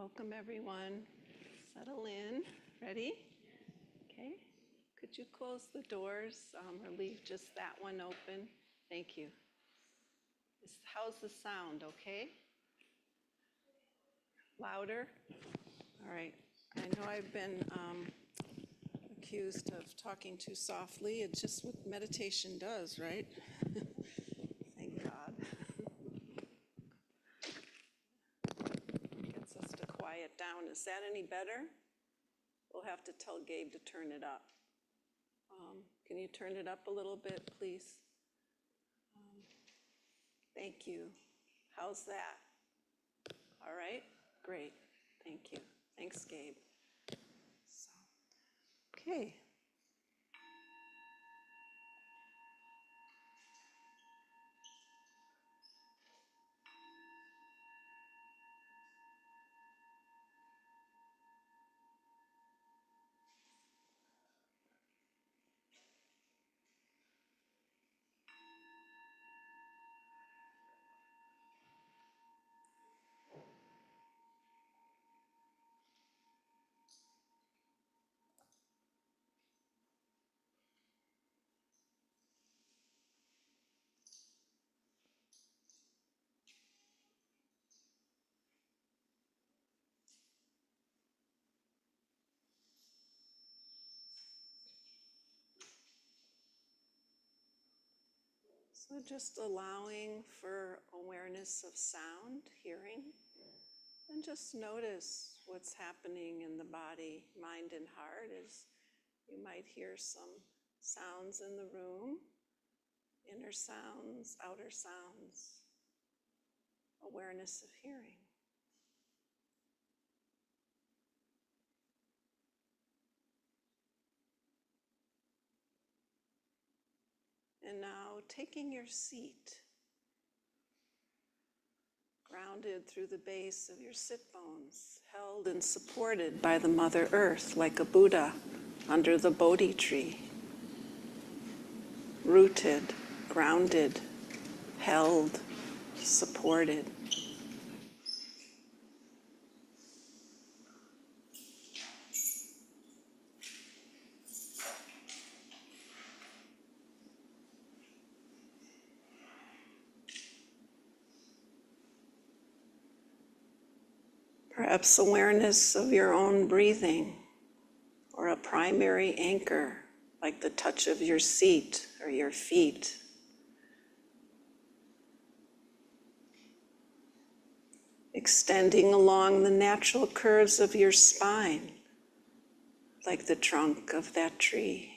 Welcome everyone. Settle in. Ready? Okay. Could you close the doors or leave just that one open? Thank you. How's the sound? Okay? Louder? All right. I know I've been accused of talking too softly. It's just what meditation does, right? Thank God. Gets us to quiet down. Is that any better? We'll have to tell Gabe to turn it up. Can you turn it up a little bit, please? Thank you. How's that? All right? Great. Thank you. Thanks, Gabe. Okay. So just allowing for awareness of sound, hearing, and just notice what's happening in the body, mind, and heart as you might hear some sounds in the room, inner sounds, outer sounds, awareness of hearing. And now taking your seat, grounded through the base of your sit bones, held and supported by the Mother Earth like a Buddha under the Bodhi tree. Rooted, grounded, held, supported. Perhaps awareness of your own breathing, or a primary anchor like the touch of your seat or your feet. Extending along the natural curves of your spine like the trunk of that tree,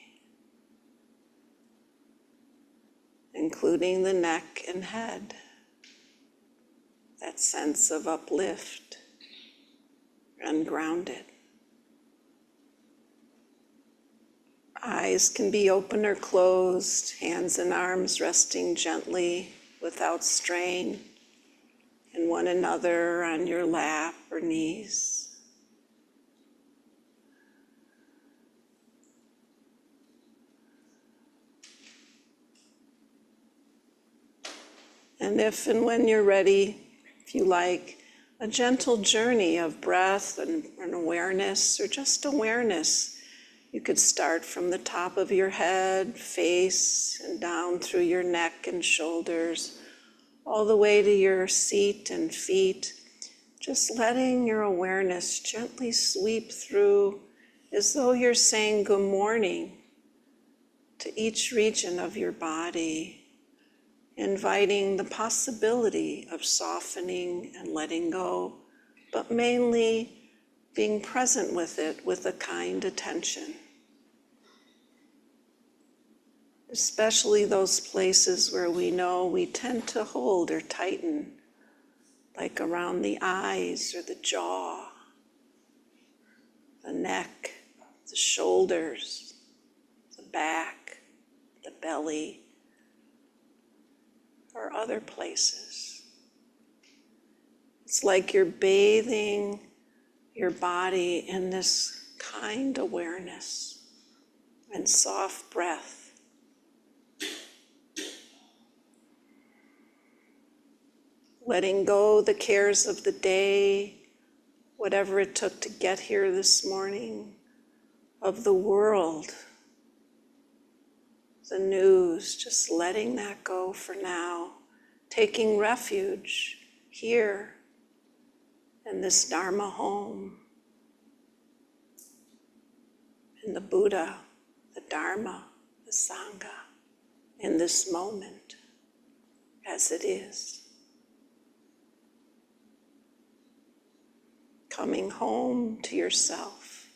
including the neck and head, that sense of uplift and grounded. Eyes can be open or closed, hands and arms resting gently without strain, and one another on your lap or knees. And if and when you're ready, if you like, a gentle journey of breath and awareness, or just awareness. You could start from the top of your head, face, and down through your neck and shoulders, all the way to your seat and feet, just letting your awareness gently sweep through as though you're saying good morning to each region of your body, inviting the possibility of softening and letting go, but mainly being present with it with a kind attention. Especially those places where we know we tend to hold or tighten, like around the eyes or the jaw, the neck, the shoulders, the back, the belly, or other places. It's like you're bathing your body in this kind awareness and soft breath. Letting go the cares of the day, whatever it took to get here this morning, of the world, the news, just letting that go for now, taking refuge here in this Dharma home, in the Buddha, the Dharma, the Sangha, in this moment as it is. Coming home to yourself.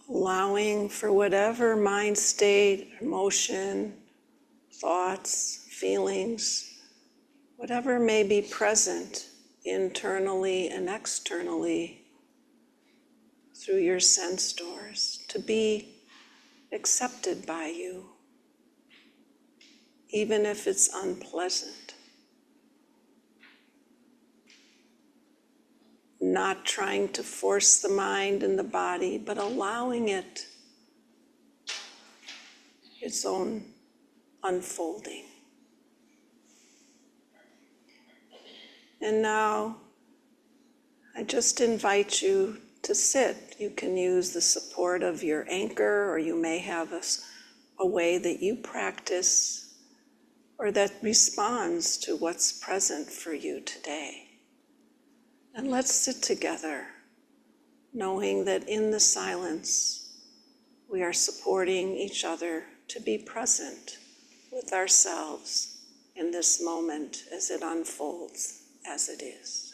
Allowing for whatever mind state, emotion, thoughts, feelings, whatever may be present internally and externally through your sense doors, to be accepted by you, even if it's unpleasant. Not trying to force the mind and the body, but allowing it its own unfolding. And now, I just invite you to sit. You can use the support of your anchor, or you may have a way that you practice or that responds to what's present for you today. And let's sit together, knowing that in the silence, we are supporting each other to be present with ourselves in this moment as it unfolds as it is.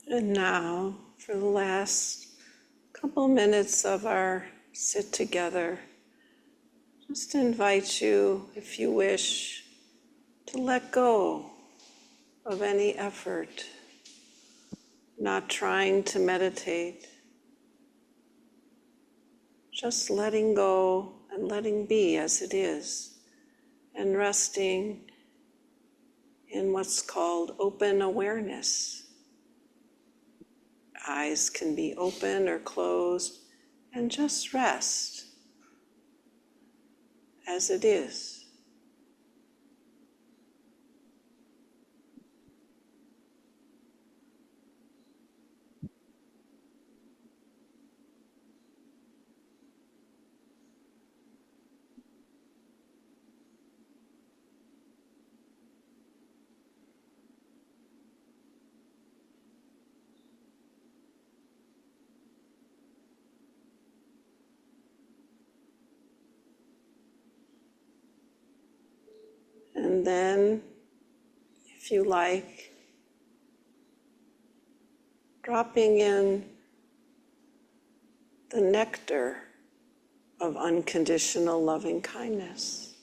And now, for the last couple minutes of our sit together, just invite you, if you wish, to let go of any effort, not trying to meditate, just letting go and letting be as it is, and resting in what's called open awareness. Eyes can be open or closed, and just rest as it is. And then, if you like, dropping in the nectar of unconditional loving kindness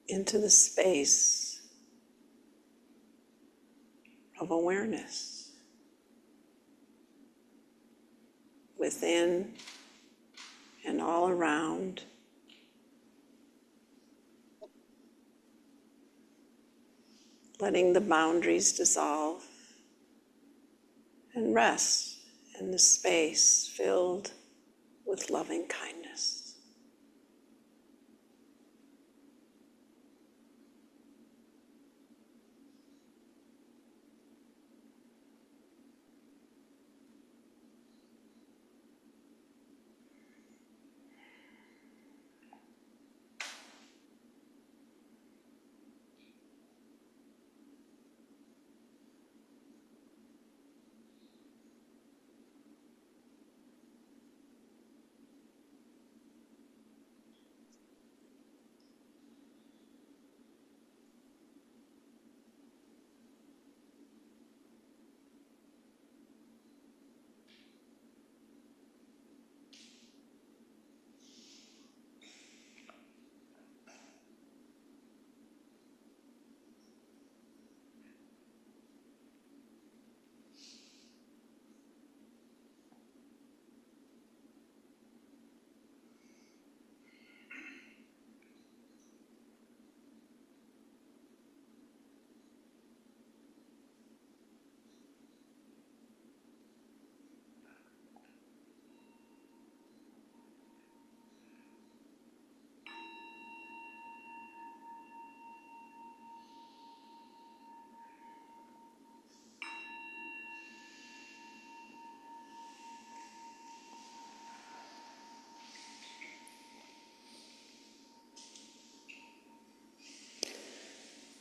into the space of awareness within and all around. Letting the boundaries dissolve and rest in the space filled with loving kindness.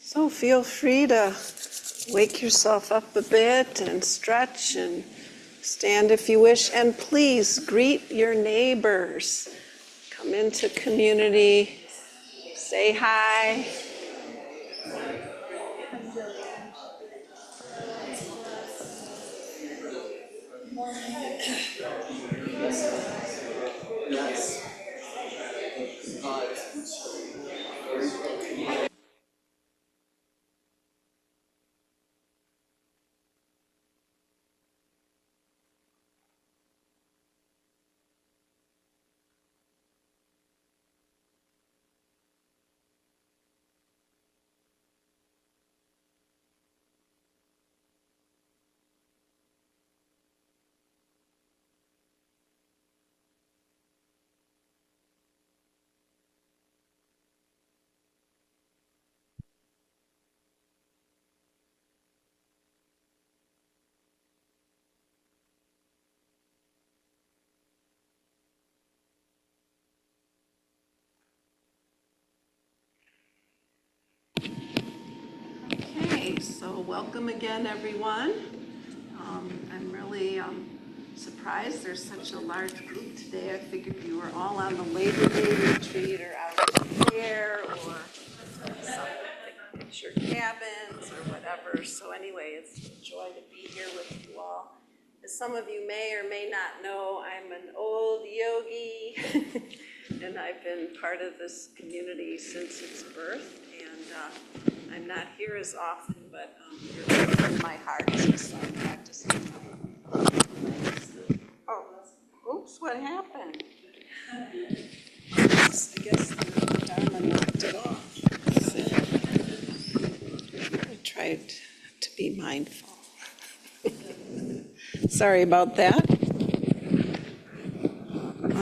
So feel free to wake yourself up a bit and stretch and stand if you wish. And please greet your neighbors. Come into community, say hi. Okay, so welcome again, everyone. I'm really surprised there's such a large group today. I figured you were all on the Labor Day retreat or out at the fair or something. at your cabins or whatever. So anyway, it's a joy to be here with you all. As some of you may or may not know, I'm an old yogi, and I've been part of this community since its birth. And I'm not here as often, but you're in my heart, so I'm practicing. Oh, oops, what happened? I guess the Dharma knocked it off. I tried to be mindful. Sorry about that.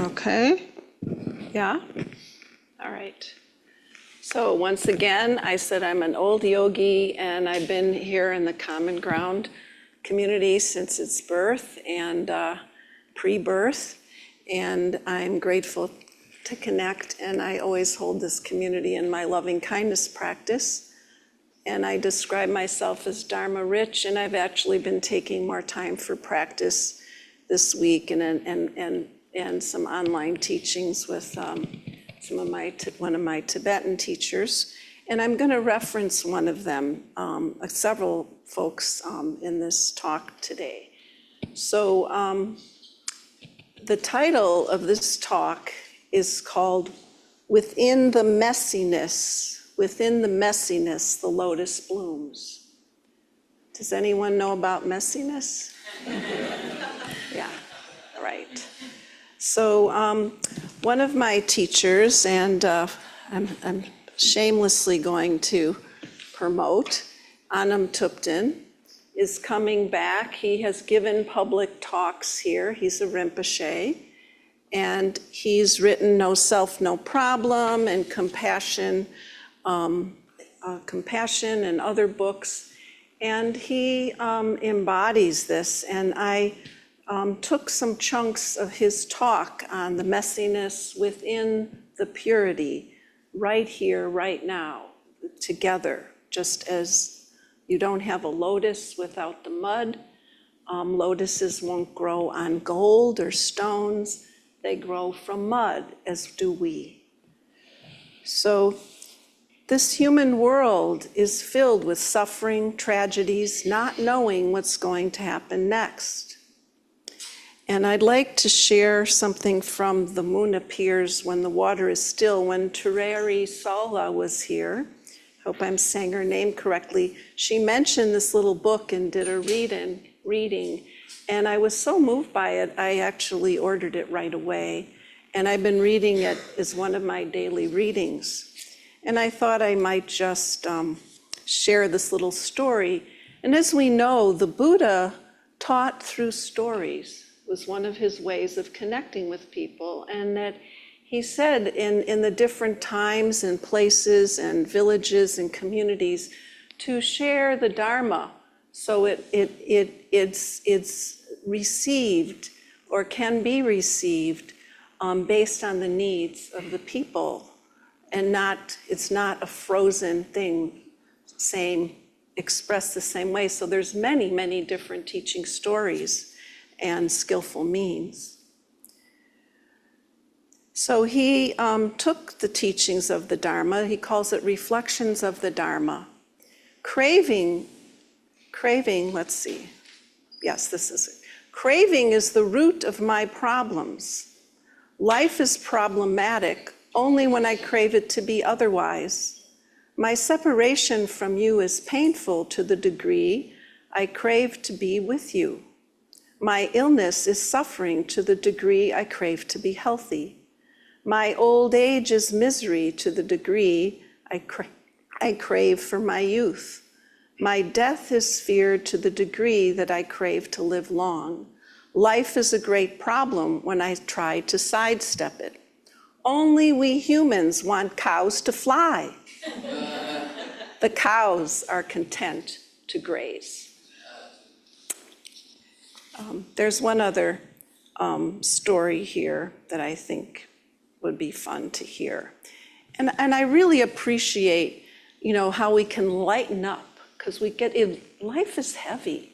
Okay. Yeah? All right. So once again, I said I'm an old yogi, and I've been here in the Common Ground community since its birth and pre-birth, and I'm grateful to connect, and I always hold this community in my loving kindness practice. And I describe myself as Dharma rich, and I've actually been taking more time for practice this week and some online teachings with one of my Tibetan teachers. And I'm going to reference one of them, several folks in this talk today. So the title of this talk is called Within the Messiness. Within the messiness, the lotus blooms. Does anyone know about messiness? Yeah, right. So one of my teachers, and I'm shamelessly going to promote, Anam Thupten, is coming back. He has given public talks here. He's a Rinpoche. And he's written No Self, No Problem and Compassion and other books, and he embodies this. And I took some chunks of his talk on the messiness within the purity, right here, right now, together. Just as you don't have a lotus without the mud, lotuses won't grow on gold or stones, they grow from mud, as do we. So this human world is filled with suffering, tragedies, not knowing what's going to happen next. And I'd like to share something from The Moon Appears When the Water is Still. When Tereri Sala was here, hope I'm saying her name correctly, she mentioned this little book and did a reading. And I was so moved by it, I actually ordered it right away. And I've been reading it as one of my daily readings. And I thought I might just share this little story. And as we know, the Buddha taught through stories. It was one of his ways of connecting with people. And that he said in the different times and places and villages and communities to share the Dharma so it's received or can be received based on the needs of the people. And it's not a frozen thing, expressed the same way. So there's many, many different teaching stories and skillful means. So he took the teachings of the Dharma, he calls it reflections of the Dharma. Craving, let's see. Yes, this is it. Craving is the root of my problems. Life is problematic only when I crave it to be otherwise. My separation from you is painful to the degree I crave to be with you. My illness is suffering to the degree I crave to be healthy. My old age is misery to the degree I crave for my youth. My death is feared to the degree that I crave to live long. Life is a great problem when I try to sidestep it. Only we humans want cows to fly. The cows are content to graze. There's one other story here that I think would be fun to hear. And I really appreciate, how we can lighten up, because life is heavy.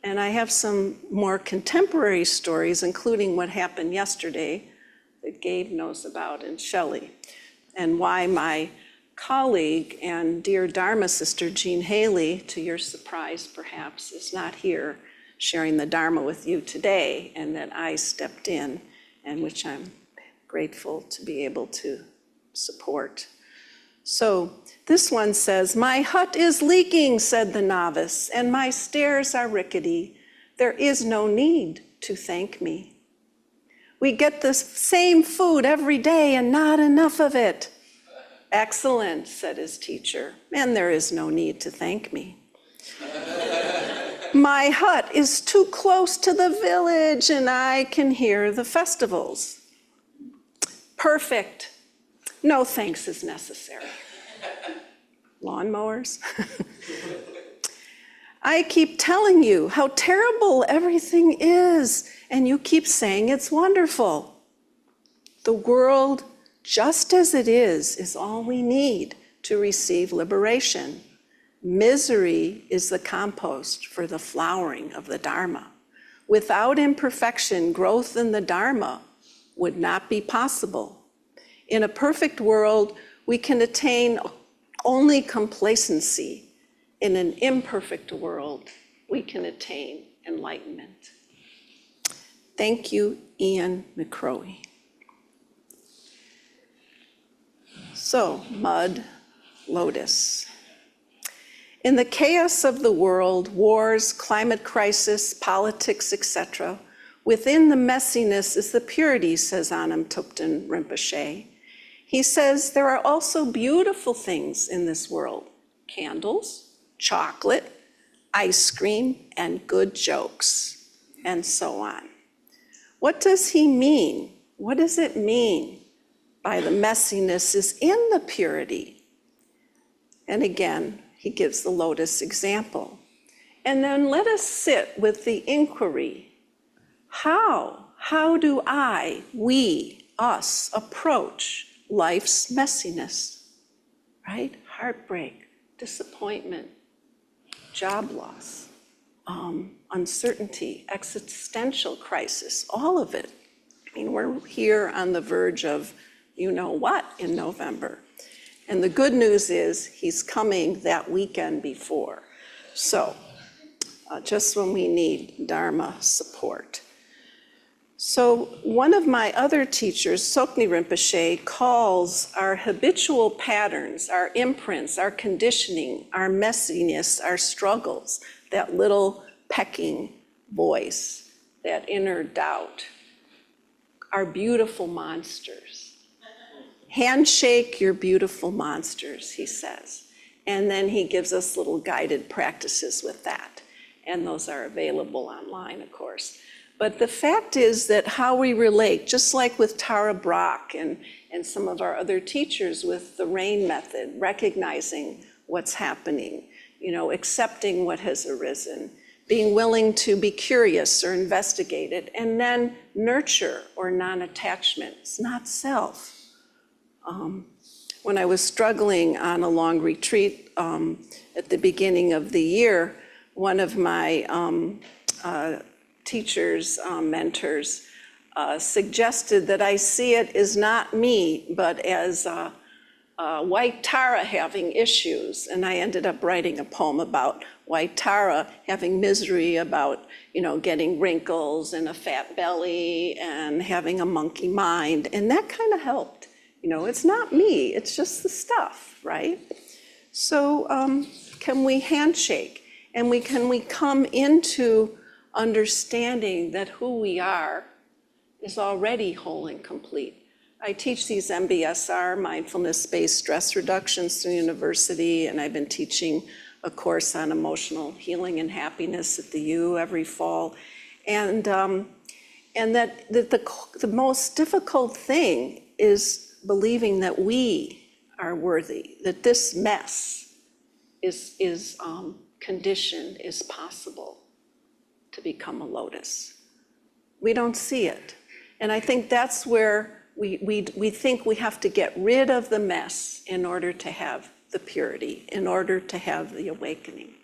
And I have some more contemporary stories, including what happened yesterday that Gabe knows about, and Shelley, and why my colleague and dear Dharma sister, Jean Haley, to your surprise perhaps, is not here sharing the Dharma with you today, and that I stepped in, and which I'm grateful to be able to support. So this one says, "My hut is leaking," said the novice, "and my stairs are rickety. There is no need to thank me. We get the same food every day and not enough of it." "Excellent," said his teacher, "and there is no need to thank me." "My hut is too close to the village and I can hear the festivals." "Perfect. No thanks is necessary." Lawnmowers? "I keep telling you how terrible everything is, and you keep saying it's wonderful." "The world, just as it is all we need to receive liberation. Misery is the compost for the flowering of the Dharma. Without imperfection, growth in the Dharma would not be possible. In a perfect world, we can attain only complacency. In an imperfect world, we can attain enlightenment. Thank you, Ian McCrory. So, mud, lotus. In the chaos of the world, wars, climate crisis, politics, etc., within the messiness is the purity, says Anam Thupten Rinpoche. He says there are also beautiful things in this world: candles, chocolate, ice cream, and good jokes, and so on. What does he mean? What does it mean by the messiness is in the purity? And again, he gives the lotus example. And then let us sit with the inquiry. How do I, we, us, approach life's messiness, right? Heartbreak, disappointment, job loss, uncertainty, existential crisis, all of it. I mean, we're here on the verge of you know what in November. And the good news is he's coming that weekend before. So just when we need Dharma support. So one of my other teachers, Sokni Rinpoche, calls our habitual patterns, our imprints, our conditioning, our messiness, our struggles, that little pecking voice, that inner doubt, our beautiful monsters. Handshake your beautiful monsters, he says. And then he gives us little guided practices with that. And those are available online, of course. But the fact is that how we relate, just like with Tara Brach and some of our other teachers with the RAIN method, recognizing what's happening, you know, accepting what has arisen, being willing to be curious or investigate it, and then nurture or non-attachment. It's not self. When I was struggling on a long retreat at the beginning of the year, one of my teachers, mentors, suggested that I see it as not me, but as white Tara having issues. And I ended up writing a poem about white Tara having misery about, you know, getting wrinkles and a fat belly and having a monkey mind. And that kind of helped. You know, it's not me, it's just the stuff, right? So can we handshake? And can we come into understanding that who we are is already whole and complete? I teach these MBSR, mindfulness-based stress reductions through university, and I've been teaching a course on emotional healing and happiness at the U every fall. And that the most difficult thing is believing that we are worthy, that this mess is conditioned, is possible to become a lotus. We don't see it. And I think that's where we think we have to get rid of the mess in order to have the purity, in order to have the awakening.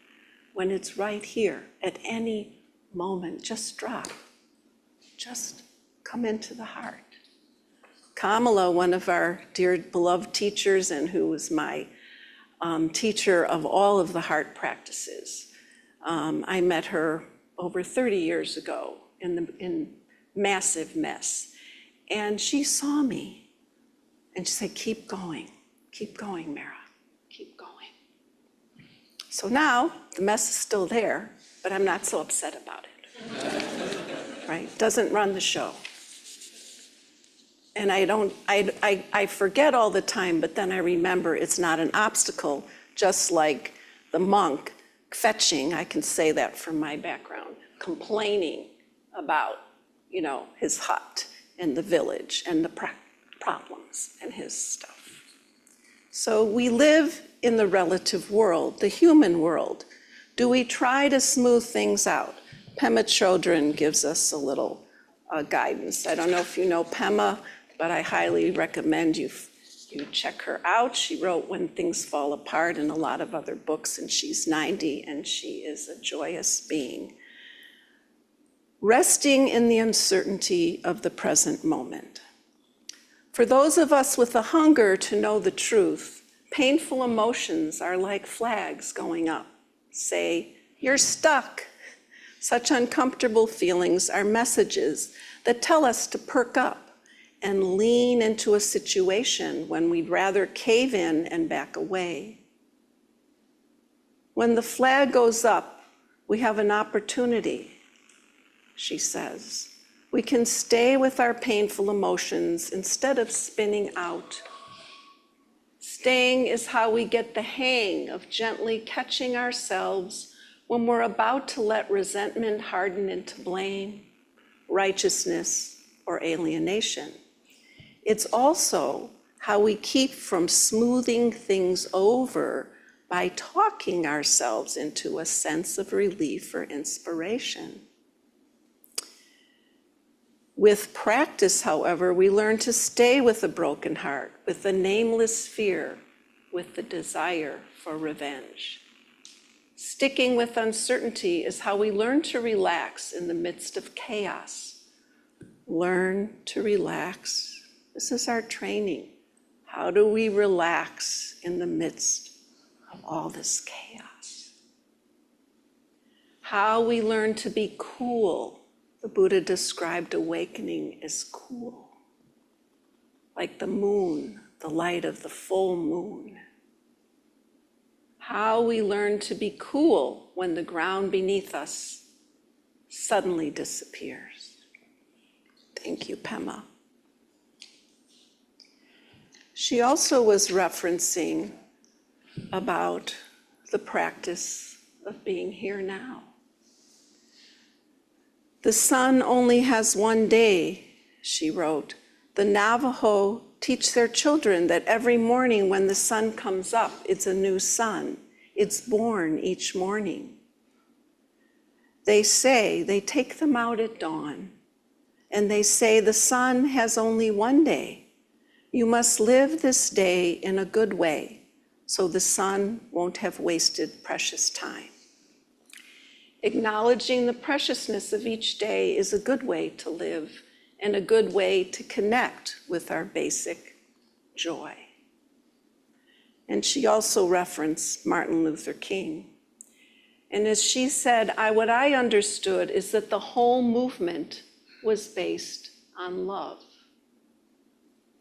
When it's right here, at any moment, just drop. Just come into the heart. Kamala, one of our dear beloved teachers and who was my teacher of all of the heart practices. I met her over 30 years ago in massive mess. And she saw me and she said, keep going, Merra, keep going. So now the mess is still there, but I'm not so upset about it, right? Doesn't run the show. And I forget all the time, but then I remember it's not an obstacle, just like the monk fetching, I can say that from my background, complaining about, his hut and the village and the problems and his stuff. So we live in the relative world, the human world. Do we try to smooth things out? Pema Chodron gives us a little guidance. I don't know if you know Pema, but I highly recommend you check her out. She wrote When Things Fall Apart and a lot of other books, and she's 90, and she is a joyous being. Resting in the uncertainty of the present moment. For those of us with a hunger to know the truth, painful emotions are like flags going up. Say, you're stuck. Such uncomfortable feelings are messages that tell us to perk up and lean into a situation when we'd rather cave in and back away. When the flag goes up, we have an opportunity, she says. We can stay with our painful emotions instead of spinning out. Staying is how we get the hang of gently catching ourselves when we're about to let resentment harden into blame, righteousness, or alienation. It's also how we keep from smoothing things over by talking ourselves into a sense of relief or inspiration. With practice, however, we learn to stay with a broken heart, with a nameless fear, with the desire for revenge. Sticking with uncertainty is how we learn to relax in the midst of chaos. Learn to relax. This is our training. How do we relax in the midst of all this chaos? How we learn to be cool. The Buddha described awakening as cool, like the moon, the light of the full moon. How we learn to be cool when the ground beneath us suddenly disappears. Thank you, Pema. She also was referencing about the practice of being here now. The sun only has one day, she wrote. The Navajo teach their children that every morning when the sun comes up, it's a new sun. It's born each morning. They say, they take them out at dawn, and they say the sun has only one day. You must live this day in a good way, so the sun won't have wasted precious time. Acknowledging the preciousness of each day is a good way to live and a good way to connect with our basic joy. And she also referenced Martin Luther King. And as she said, what I understood is that the whole movement was based on love.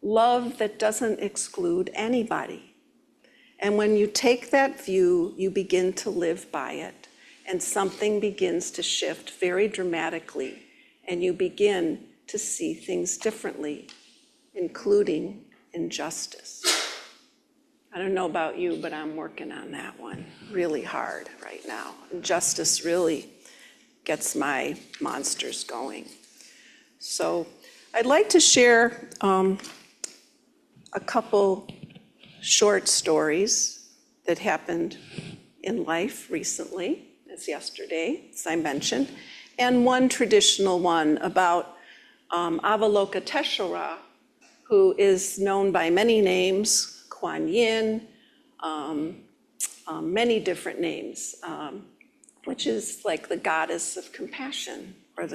Love that doesn't exclude anybody. And when you take that view, you begin to live by it. And something begins to shift very dramatically, and you begin to see things differently, including injustice. I don't know about you, but I'm working on that one really hard right now. Injustice really gets my monsters going. So I'd like to share a couple short stories that happened in life recently. As yesterday, as I mentioned, and one traditional one about Avalokiteshvara, who is known by many names, Kuan Yin, many different names, which is like the goddess of compassion, or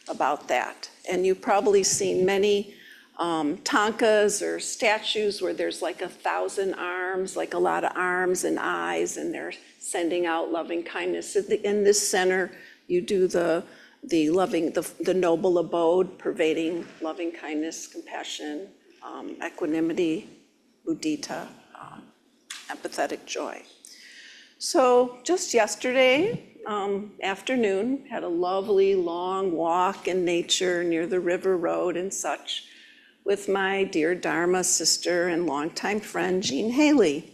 about that. And you've probably seen many tankas or statues where there's like 1,000 arms, like a lot of arms and eyes, and they're sending out loving kindness. In this center, you do the noble abode, pervading loving kindness, compassion, equanimity, mudita, empathetic joy. So just yesterday afternoon, had a lovely long walk in nature near the river road and such with my dear Dharma sister and longtime friend, Jean Haley,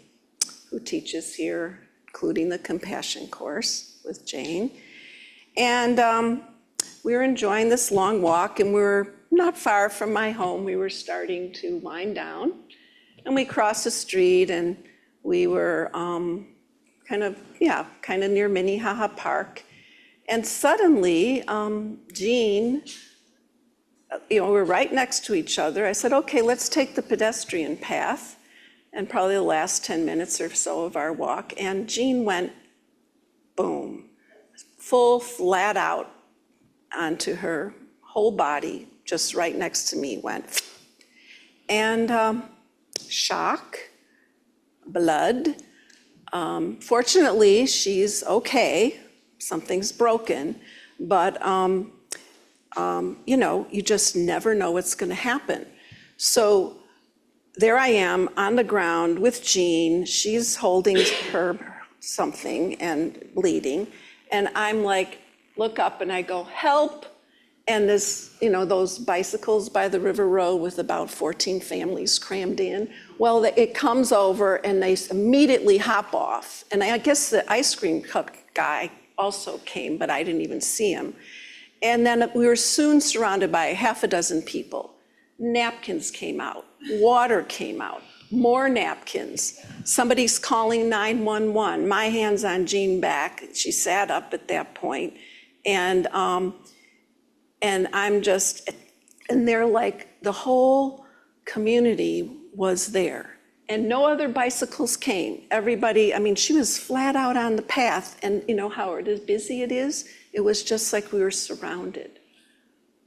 who teaches here, including the Compassion course with Jane. And we were enjoying this long walk, and we were not far from my home. We were starting to wind down, and we crossed the street, and we were kind of near Minnehaha Park. And suddenly, Jean, we're right next to each other. I said, okay, let's take the pedestrian path, and probably the last 10 minutes or so of our walk. And Jean went, boom, full flat out onto her whole body, just right next to me, went. And shock, blood. Fortunately, she's okay. Something's broken, but you just never know what's going to happen. So there I am on the ground with Jean. She's holding her something and bleeding, and I'm like, look up and I go, help. And this, those bicycles by the river road with about 14 families crammed in. Well, it comes over and they immediately hop off. And I guess the ice cream cup guy also came, but I didn't even see him. And then we were soon surrounded by half a dozen people. Napkins came out, water came out, more napkins. Somebody's calling 911. My hand's on Jean's back. She sat up at that point. And I'm just, and they're like, the whole community was there. And no other bicycles came. Everybody, she was flat out on the path. And you know how busy it is? It was just like we were surrounded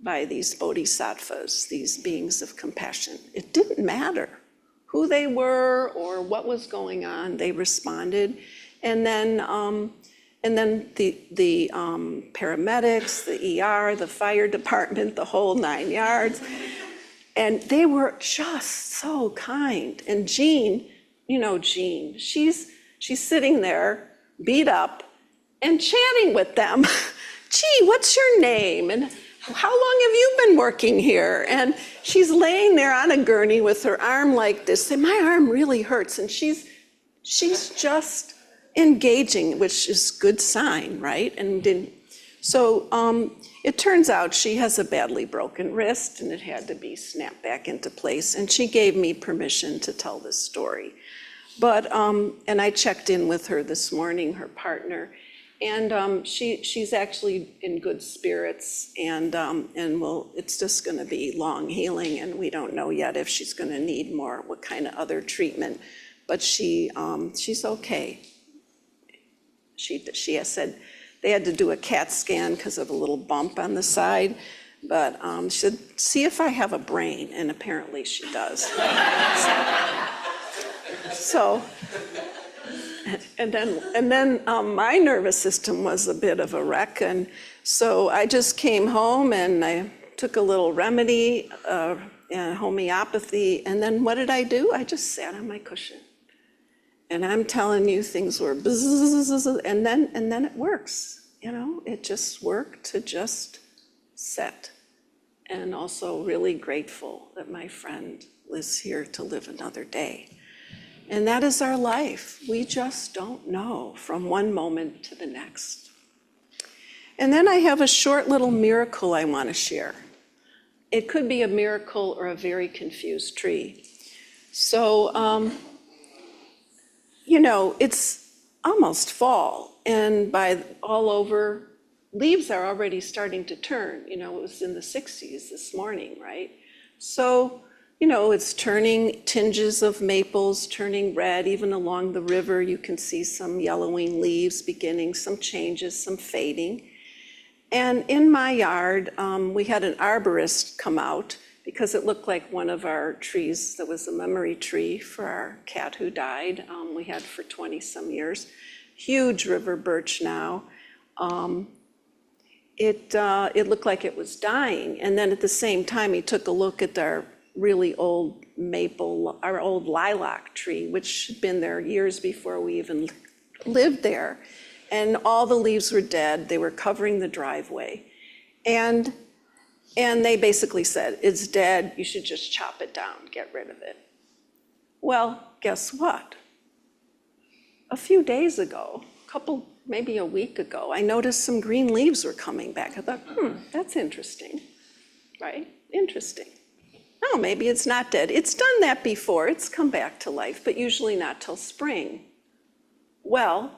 by these bodhisattvas, these beings of compassion. It didn't matter who they were or what was going on. They responded. And then the paramedics, the ER, the fire department, the whole 9 yards. And they were just so kind. And Jean, Jean, she's sitting there, beat up, and chatting with them. Gee, what's your name? And how long have you been working here? And she's laying there on a gurney with her arm like this. And my arm really hurts. And she's just engaging, which is good sign, right? So it turns out she has a badly broken wrist, and it had to be snapped back into place. And she gave me permission to tell this story. But and I checked in with her this morning, her partner, and she's actually in good spirits, and it's just going to be long healing, and we don't know yet if she's going to need what kind of other treatment. But she's okay. She has said they had to do a CAT scan because of a little bump on the side, but she said, see if I have a brain, and apparently she does. So, and then my nervous system was a bit of a wreck, and so I just came home and I took a little remedy, and homeopathy, and then what did I do? I just sat on my cushion. And I'm telling you, things were buzz, and then it works. It just worked to just set. And also really grateful that my friend is here to live another day. And that is our life. We just don't know from one moment to the next. And then I have a short little miracle I want to share. It could be a miracle or a very confused tree. So, it's almost fall, and all over, leaves are already starting to turn. It was in the 60s this morning, right? So, it's turning, tinges of maples turning red. Even along the river, you can see some yellowing leaves beginning, some changes, some fading. And in my yard, we had an arborist come out, because it looked like one of our trees that was a memory tree for our cat who died. We had for 20-some years. Huge river birch now. It looked like it was dying. And then at the same time, he took a look at our really old maple, our old lilac tree, which had been there years before we even lived there. And all the leaves were dead. They were covering the driveway. And they basically said, it's dead, you should just chop it down, get rid of it. Well, guess what? A few days ago, maybe a week ago, I noticed some green leaves were coming back. I thought, that's interesting, right? Interesting. No, maybe it's not dead. It's done that before, it's come back to life, but usually not till spring. Well,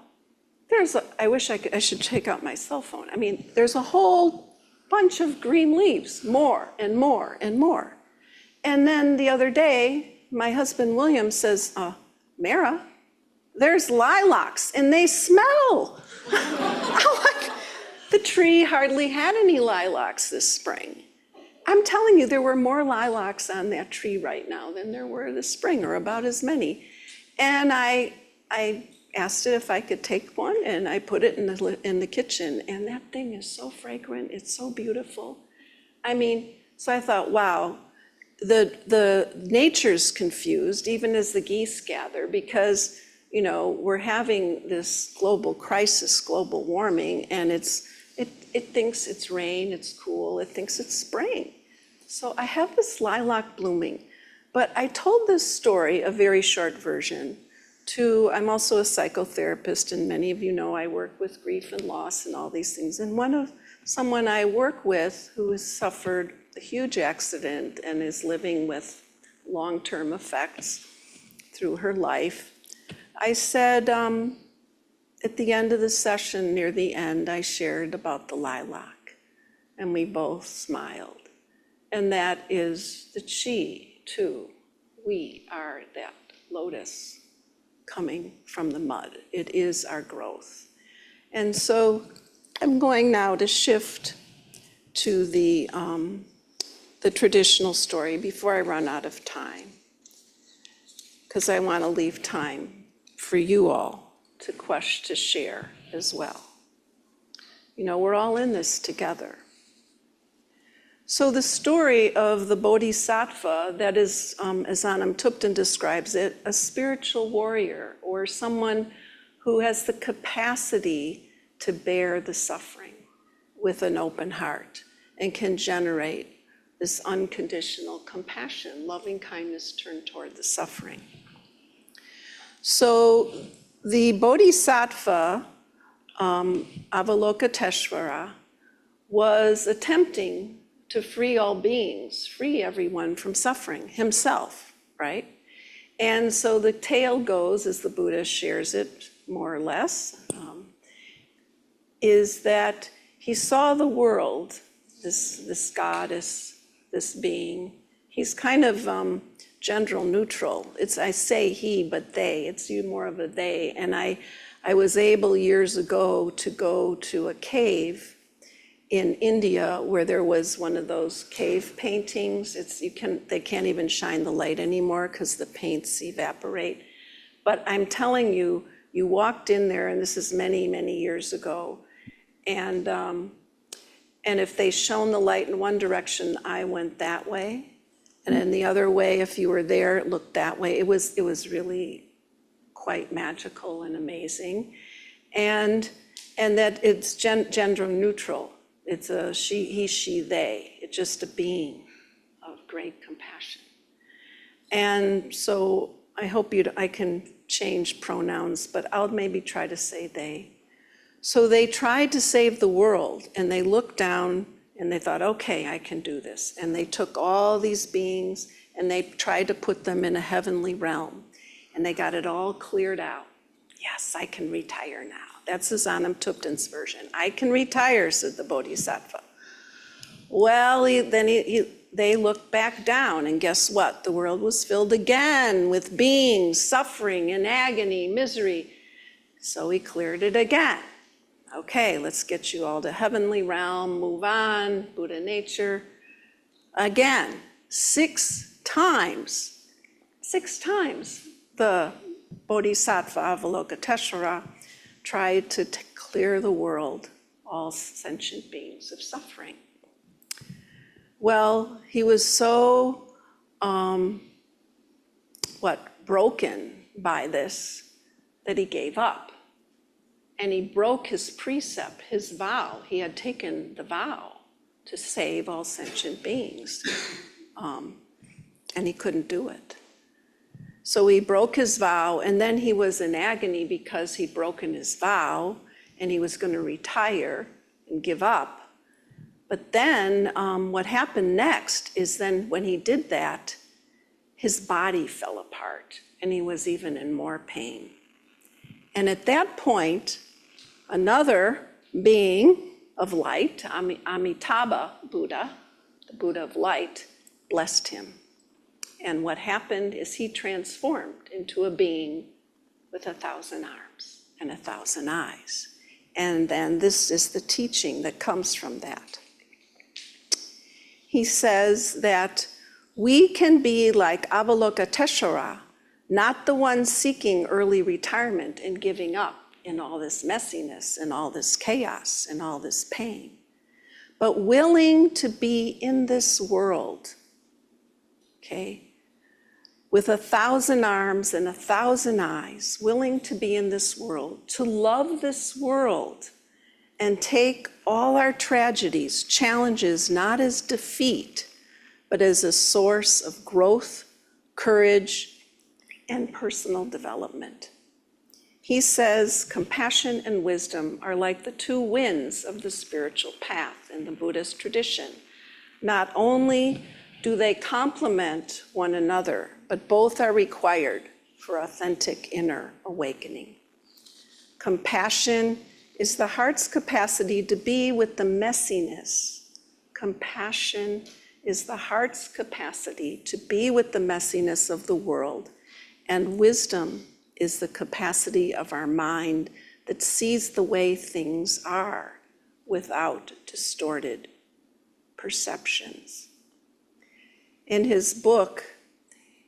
I wish I should take out my cell phone. I mean, there's a whole bunch of green leaves, more and more and more. And then the other day, my husband William says, Merra, there's lilacs and they smell. The tree hardly had any lilacs this spring. I'm telling you, there were more lilacs on that tree right now than there were this spring, or about as many. And I asked it if I could take one, and I put it in the kitchen, and that thing is so fragrant, it's so beautiful. I mean, so I thought, wow, the nature's confused, even as the geese gather, because, we're having this global crisis, global warming, and it thinks it's rain, it's cool, it thinks it's spring. So I have this lilac blooming, but I told this story, a very short version, I'm also a psychotherapist, and many of you know I work with grief and loss and all these things. And someone I work with who has suffered a huge accident and is living with long-term effects through her life, I said, at the end of the session, near the end, I shared about the lilac, and we both smiled. And that is the chi, too. We are that lotus coming from the mud. It is our growth. And so I'm going now to shift to the traditional story before I run out of time, because I want to leave time for you all to share as well. We're all in this together. So the story of the bodhisattva, that is, as Anam Tupten describes it, a spiritual warrior, or someone who has the capacity to bear the suffering with an open heart and can generate this unconditional compassion, loving kindness turned toward the suffering. So the bodhisattva, Avalokiteshvara, was attempting to free all beings, free everyone from suffering, himself, right? And so the tale goes, as the Buddha shares it, more or less, is that he saw the world, this goddess, this being. He's kind of gender neutral. I say he, but they. It's more of a they. And I was able years ago to go to a cave in India where there was one of those cave paintings. They can't even shine the light anymore because the paints evaporate. But I'm telling you, you walked in there, and this is many, many years ago, and if they shone the light in one direction, I went that way, and in the other way, if you were there, it looked that way. It was really quite magical and amazing, and that it's gender neutral. It's a he, she, they. It's just a being of great compassion. And so I hope I can change pronouns, but I'll maybe try to say they. So they tried to save the world, and they looked down and they thought, okay, I can do this. And they took all these beings and they tried to put them in a heavenly realm, and they got it all cleared out. Yes, I can retire now. That's Anam Tupten's version. I can retire, said the bodhisattva. Well, they looked back down, and guess what? The world was filled again with beings suffering in agony, misery. So he cleared it again. Okay, let's get you all to heavenly realm, move on, Buddha nature. Again, 6 times the Bodhisattva Avalokiteshvara tried to clear the world, all sentient beings, of suffering. Well, he was so, broken by this that he gave up. And he broke his precept, his vow. He had taken the vow to save all sentient beings, and he couldn't do it. So he broke his vow, and then he was in agony because he'd broken his vow, and he was going to retire and give up. But then what happened next is then when he did that, his body fell apart, and he was even in more pain. And at that point, another being of light, Amitabha Buddha, the Buddha of light, blessed him. And what happened is he transformed into a being with 1,000 arms and 1,000 eyes. And then this is the teaching that comes from that. He says that we can be like Avalokiteshvara, not the one seeking early retirement and giving up in all this messiness and all this chaos and all this pain, but willing to be in this world, okay, with 1,000 arms and 1,000 eyes, willing to be in this world, to love this world, and take all our tragedies, challenges, not as defeat, but as a source of growth, courage, and personal development. He says compassion and wisdom are like the 2 winds of the spiritual path in the Buddhist tradition. Not only do they complement one another, but both are required for authentic inner awakening. Compassion is the heart's capacity to be with the messiness. Compassion is the heart's capacity to be with the messiness of the world, and wisdom is the capacity of our mind that sees the way things are without distorted perceptions. In his book,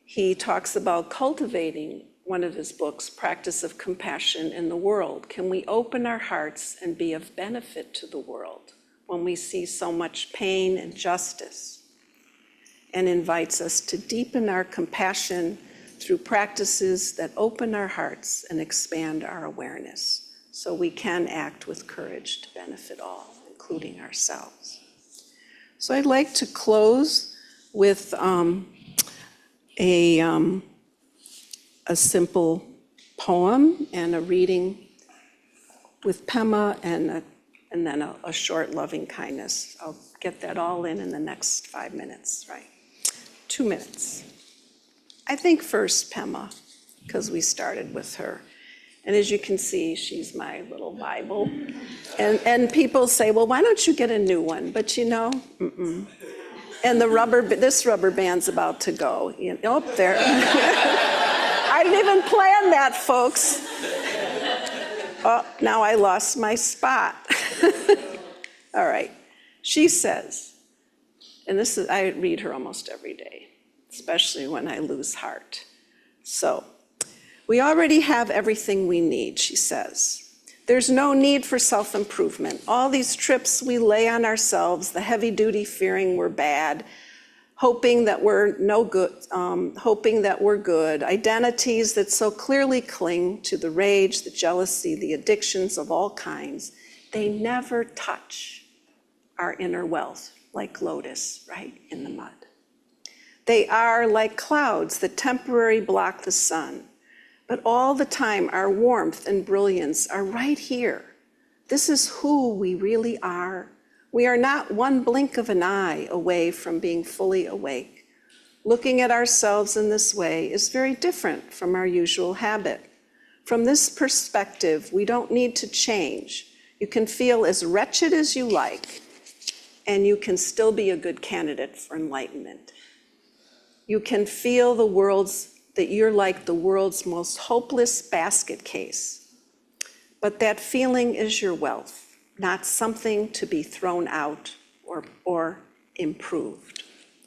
he talks about cultivating, one of his books, Practice of Compassion in the World. Can we open our hearts and be of benefit to the world when we see so much pain and injustice? And invites us to deepen our compassion through practices that open our hearts and expand our awareness, so we can act with courage to benefit all, including ourselves. So I'd like to close with a simple poem and a reading with Pema, and then a short loving kindness. I'll get that all in the next 5 minutes, right? 2 minutes. I think first Pema, because we started with her. And as you can see, she's my little Bible. And people say, well, why don't you get a new one? But you know, And this rubber band's about to go. Oh, there. I didn't even plan that, folks. Oh, now I lost my spot. All right. She says, and I read her almost every day, especially when I lose heart. So, we already have everything we need, she says. There's no need for self-improvement. All these trips we lay on ourselves, the heavy-duty fearing we're bad, hoping that we're no good, hoping that we're good, identities that so clearly cling to the rage, the jealousy, the addictions of all kinds, they never touch our inner wealth like Lotus, right in the mud. They are like clouds that temporarily block the sun. But all the time, our warmth and brilliance are right here. This is who we really are. We are not one blink of an eye away from being fully awake. Looking at ourselves in this way is very different from our usual habit. From this perspective, we don't need to change. You can feel as wretched as you like, and you can still be a good candidate for enlightenment. You can feel that you're like the world's most hopeless basket case. But that feeling is your wealth, not something to be thrown out or improved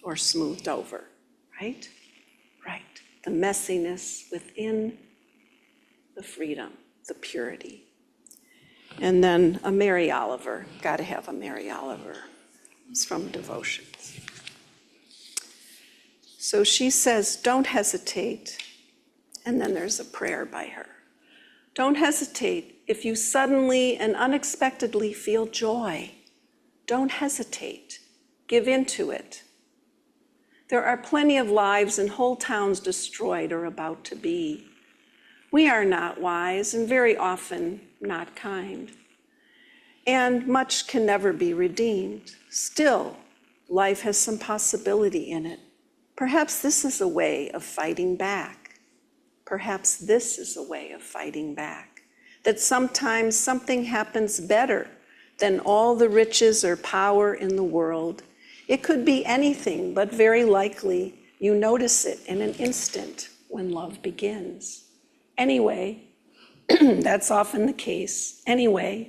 or smoothed over, right? Right. The messiness within the freedom, the purity. And then a Mary Oliver, got to have a Mary Oliver. It's from Devotions. So she says, don't hesitate. And then there's a prayer by her. Don't hesitate if you suddenly and unexpectedly feel joy. Don't hesitate. Give into it. There are plenty of lives and whole towns destroyed or about to be. We are not wise and very often not kind. And much can never be redeemed. Still, life has some possibility in it. Perhaps this is a way of fighting back. Perhaps this is a way of fighting back. That sometimes something happens better than all the riches or power in the world. It could be anything, but very likely you notice it in an instant when love begins. Anyway, that's often the case. Anyway,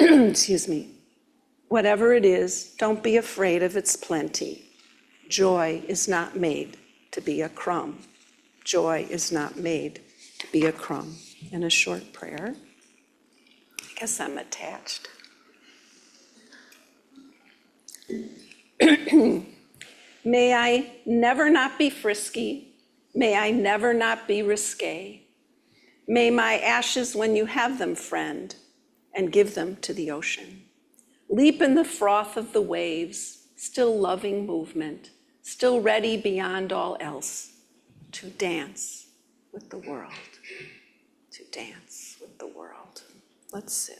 excuse me, whatever it is, don't be afraid of its plenty. Joy is not made to be a crumb. Joy is not made to be a crumb. And a short prayer. I guess I'm attached. May I never not be frisky. May I never not be risque. May my ashes, when you have them, friend, and give them to the ocean. Leap in the froth of the waves, still loving movement, still ready beyond all else to dance with the world. To dance with the world. Let's sit.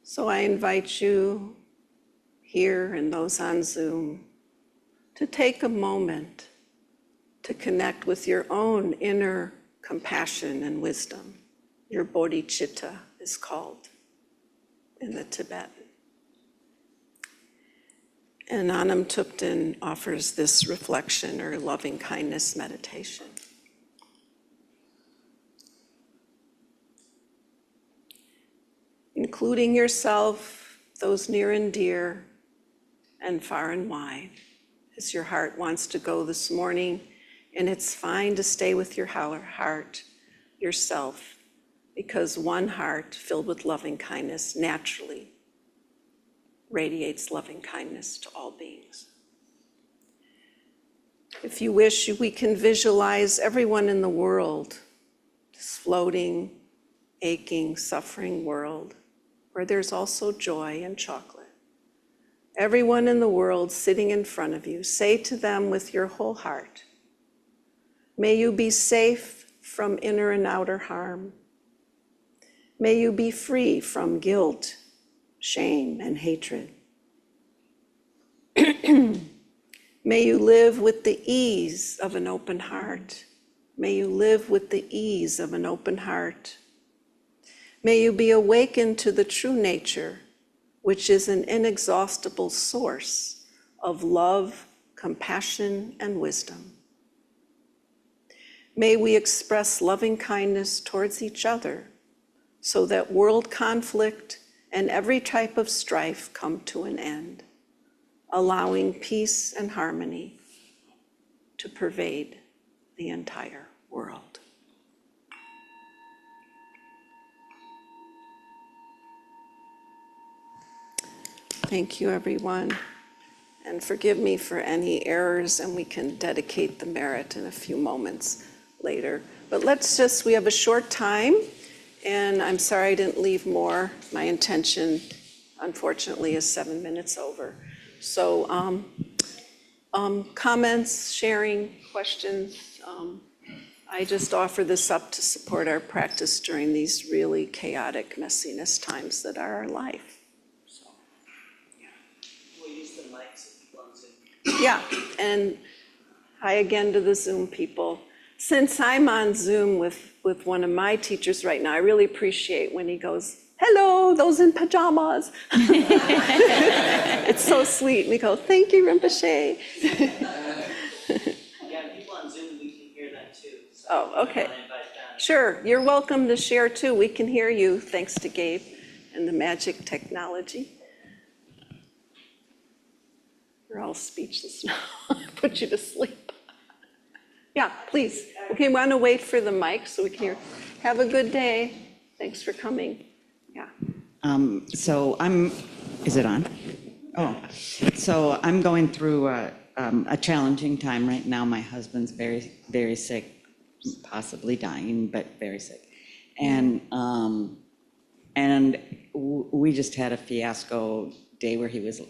So I invite you here and those on Zoom to take a moment to connect with your own inner compassion and wisdom. Your bodhicitta is called in the Tibetan. And Anam Thupten offers this reflection or loving kindness meditation. Including yourself, those near and dear, and far and wide, as your heart wants to go this morning, and it's fine to stay with your heart, yourself, because one heart filled with loving kindness naturally radiates loving kindness to all beings. If you wish, we can visualize everyone in the world, this floating, aching, suffering world, where there's also joy and chocolate. Everyone in the world sitting in front of you, say to them with your whole heart, may you be safe from inner and outer harm. May you be free from guilt, shame, and hatred. May you live with the ease of an open heart. May you live with the ease of an open heart. May you be awakened to the true nature, which is an inexhaustible source of love, compassion, and wisdom. May we express loving kindness towards each other so that world conflict and every type of strife come to an end, allowing peace and harmony to pervade the entire world. Thank you, everyone. And forgive me for any errors, and we can dedicate the merit in a few moments later. But we have a short time, and I'm sorry I didn't leave more. My intention, unfortunately, is 7 minutes over. So comments, sharing, questions, I just offer this up to support our practice during these really chaotic messiness times that are our life. Yeah, and Hi again to the Zoom people. Since I'm on Zoom with one of my teachers right now, I really appreciate when he goes, hello, those in pajamas. It's so sweet. And we go, thank you, Rinpoche. Yeah, people on Zoom, we can hear them too. So Oh, okay. Sure, you're welcome to share too. We can hear you, thanks to Gabe and the magic technology. You're all speechless now. Put you to sleep. Yeah, please. Okay, we want to wait for the mic so we can hear. Have a good day. Thanks for coming. Yeah. Is it on? Oh, so I'm going through a challenging time right now. My husband's very, very sick, possibly dying, but very sick. And we just had a fiasco day where he was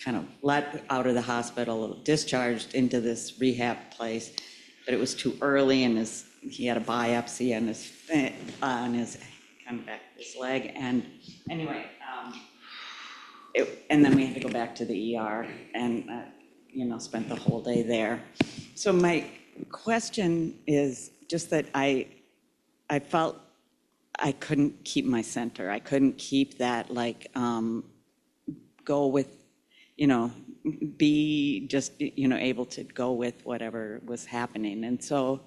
kind of let out of the hospital, discharged into this rehab place, but it was too early, and he had a biopsy on his kind of back his leg, and anyway, and then we had to go back to the ER and spent the whole day there. So my question is just that I felt I couldn't keep my center. I couldn't keep that go with, be just, able to go with whatever was happening. And so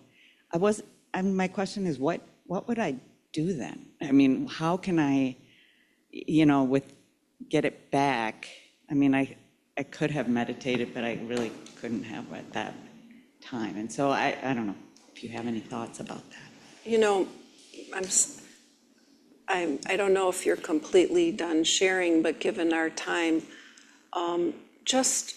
my question is, what would I do then? I mean, how can I, get it back? I mean, I could have meditated, but I really couldn't have at that time. And so I don't know if you have any thoughts about that. I don't know if you're completely done sharing, but given our time, just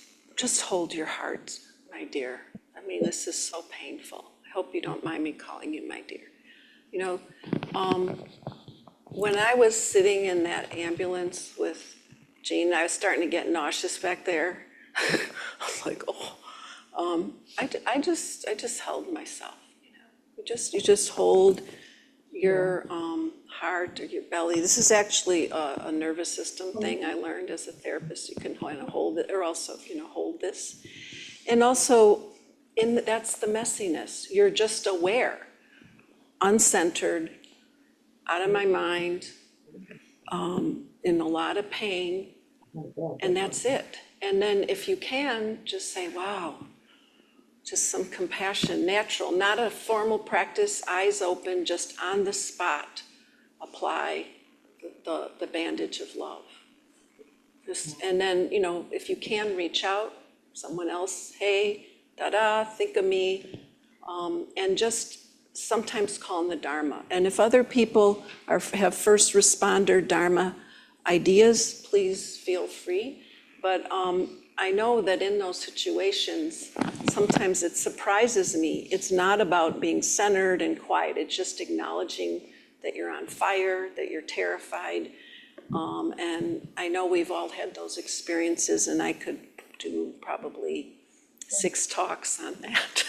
hold your heart, my dear. I mean, this is so painful. I hope you don't mind me calling you my dear. When I was sitting in that ambulance with Jean, I was starting to get nauseous back there. I was like, oh, I just held myself. You just hold your heart or your belly. This is actually a nervous system thing I learned as a therapist. You can kind of hold it, or also, hold this. And also, that's the messiness. You're just aware, uncentered, out of my mind, in a lot of pain, and that's it. And then if you can, just say, wow, just some compassion, natural, not a formal practice, eyes open, just on the spot, apply the bandage of love. And then, if you can reach out, someone else, hey, da-da, think of me, and just sometimes call in the Dharma. And if other people have first responder Dharma ideas, please feel free. But I know that in those situations, sometimes it surprises me. It's not about being centered and quiet. It's just acknowledging that you're on fire, that you're terrified. And I know we've all had those experiences, and I could do probably 6 talks on that,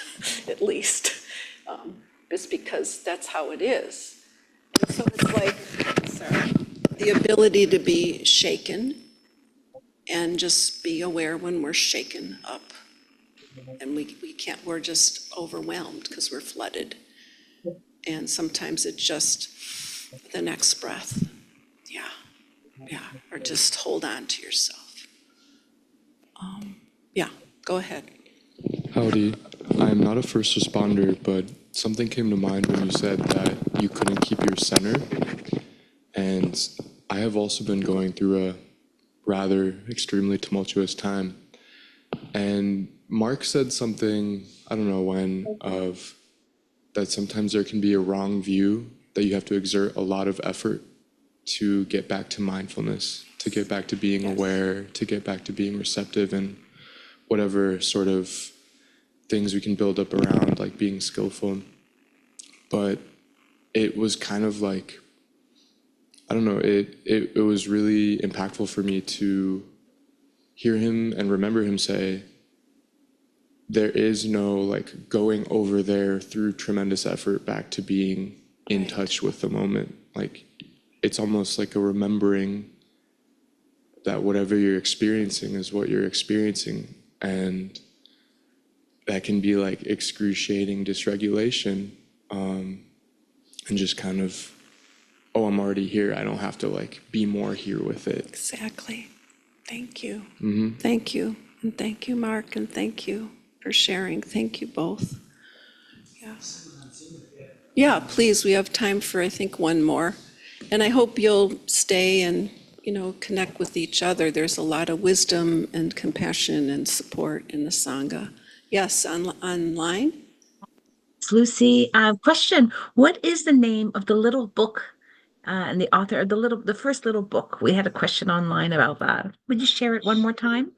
at least, just because that's how it is. And so it's like, the ability to be shaken and just be aware when we're shaken up. And we can't, we're just overwhelmed because we're flooded. And sometimes it's just the next breath. Yeah, or just hold on to yourself. Yeah, go ahead. Howdy. I'm not a first responder, but something came to mind when you said that you couldn't keep your center. And I have also been going through a rather extremely tumultuous time. And Mark said something, I don't know when, of that sometimes there can be a wrong view, that you have to exert a lot of effort to get back to mindfulness, to get back to being aware, to get back to being receptive, and whatever sort of things we can build up around, like being skillful. But it was kind of like, I don't know, it was really impactful for me to hear him and remember him say, there is no like going over there through tremendous effort back to being in touch with the moment. Like, it's almost like a remembering that whatever you're experiencing is what you're experiencing. And that can be like excruciating dysregulation, and just kind of, oh, I'm already here. I don't have to like be more here with it. Exactly. Thank you. Mm-hmm. Thank you. And thank you, Mark, and thank you for sharing. Thank you both. Yes. Yeah, please, we have time for, I think, one more. And I hope you'll stay and, connect with each other. There's a lot of wisdom and compassion and support in the Sangha. Yes, online? Lucy, question. What is the name of the little book and the author of the first little book? We had a question online about that. Would you share it one more time?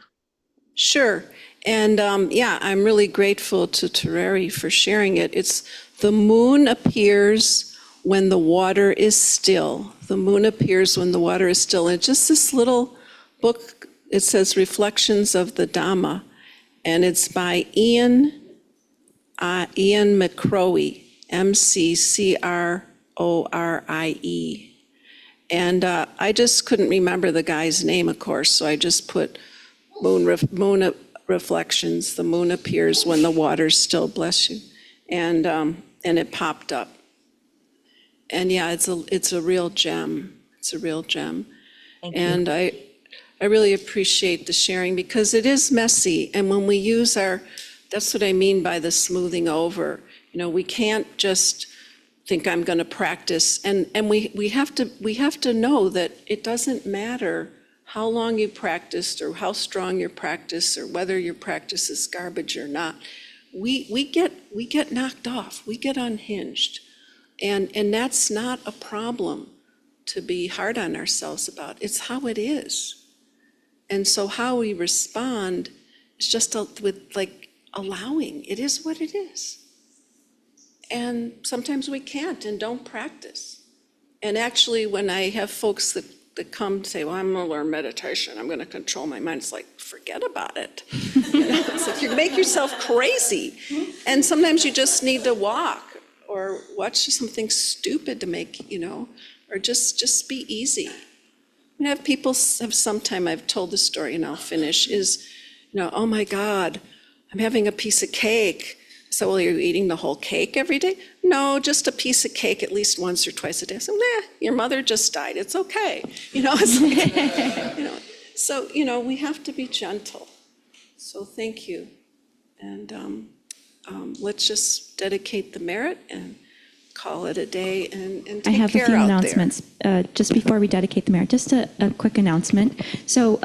Sure. And I'm really grateful to Tereri for sharing it. It's The Moon Appears When the Water is Still. The Moon Appears When the Water is Still. And just this little book, it says Reflections of the Dharma. And it's by Ian McCrory, McCrorie. And I just couldn't remember the guy's name, of course, so I just put Moon Reflections, the moon appears when the water's still, bless you. And it popped up. And yeah, it's a real gem. It's a real gem. Thank you. And I really appreciate the sharing because it is messy. And when we use that's what I mean by the smoothing over. We can't just think I'm going to practice. And we have to know that it doesn't matter how long you practiced or how strong your practice or whether your practice is garbage or not. We get knocked off. We get unhinged. And that's not a problem to be hard on ourselves about. It's how it is. And so how we respond is just with like allowing. It is what it is. And sometimes we can't and don't practice. And actually, when I have folks that come say, well, I'm going to learn meditation, I'm going to control my mind, it's like, forget about it. It's like you make yourself crazy. And sometimes you just need to walk or watch something stupid to make, or just be easy. And have people have sometime, I've told this story and I'll finish, is, oh my God, I'm having a piece of cake. So, well, you're eating the whole cake every day? No, just a piece of cake at least once or twice a day. So, your mother just died. It's okay. It's like, So, we have to be gentle. So thank you. And let's just dedicate the merit and call it a day and take care out there. I have a few announcements. Just before we dedicate the merit, just a quick announcement. So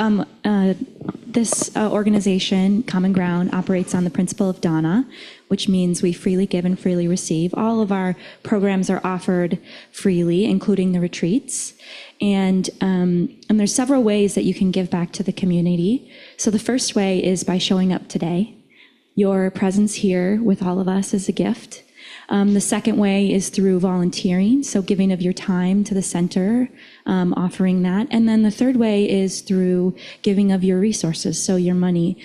this organization, Common Ground, operates on the principle of Dharma, which means we freely give and freely receive. All of our programs are offered freely, including the retreats. And there's several ways that you can give back to the community. So the first way is by showing up today. Your presence here with all of us is a gift. The second way is through volunteering, so giving of your time to the center, offering that. And then the third way is through giving of your resources, so your money.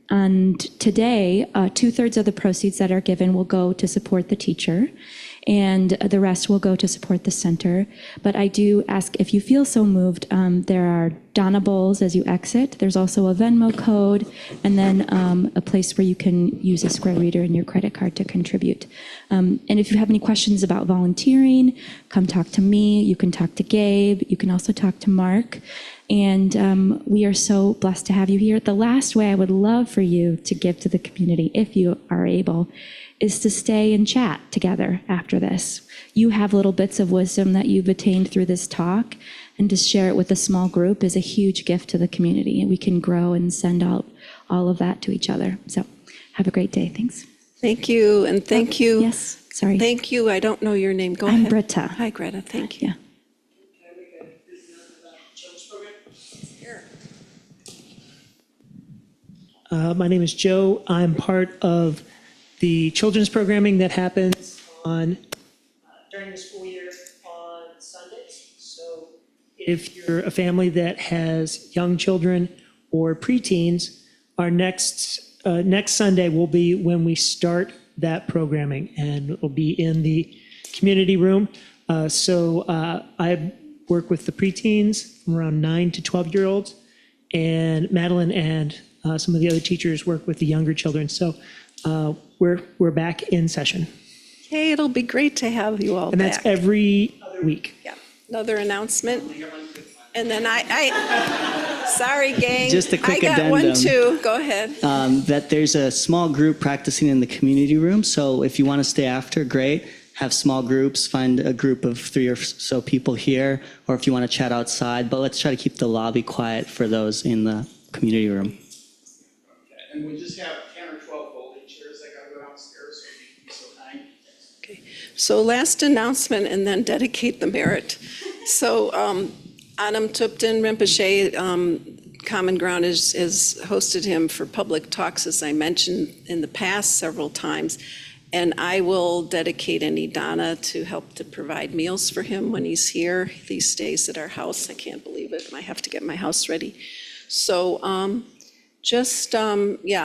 And today, 2/3 of the proceeds that are given will go to support the teacher, and the rest will go to support the center. But I do ask, if you feel so moved, there are Donna bowls as you exit. There's also a Venmo code, and then a place where you can use a Square Reader and your credit card to contribute. And if you have any questions about volunteering, come talk to me. You can talk to Gabe. You can also talk to Mark. And we are so blessed to have you here. The last way I would love for you to give to the community, if you are able, is to stay and chat together after this. You have little bits of wisdom that you've attained through this talk, and to share it with a small group is a huge gift to the community, and we can grow and send out all of that to each other. So have a great day. Thanks. Thank you, and thank you. Yes, sorry. Thank you. I don't know your name. Go I'm ahead. Britta. Hi, Greta. Thank you. Yeah. My name is Joe. I'm part of the children's programming that happens during the school year on Sundays. So if you're a family that has young children or preteens, our next Sunday will be when we start that programming, and it will be in the community room. I work with the preteens from around 9 to 12-year-olds, and Madeline and some of the other teachers work with the younger children. So we're back in session. Hey, it'll be great to have you all And that's back. every other week. Yeah, another announcement. And then sorry, gang. Just a quick I got one addendum. too. Go ahead. That there's a small group practicing in the community room. So if you want to stay after, great. Have small groups, find a group of 3 or so people here, or if you want to chat outside. But let's try to keep the lobby quiet for those in the community room. And we just have 10 or 12 folding chairs that gotta go downstairs, so if you can be so kind. Okay. So last announcement and then dedicate the merit. So Anam Tupten Rinpoche, Common Ground has hosted him for public talks, as I mentioned in the past several times. And I will dedicate any dana to help to provide meals for him when he's here. He stays at our house. I can't believe it. I have to get my house ready. So yeah,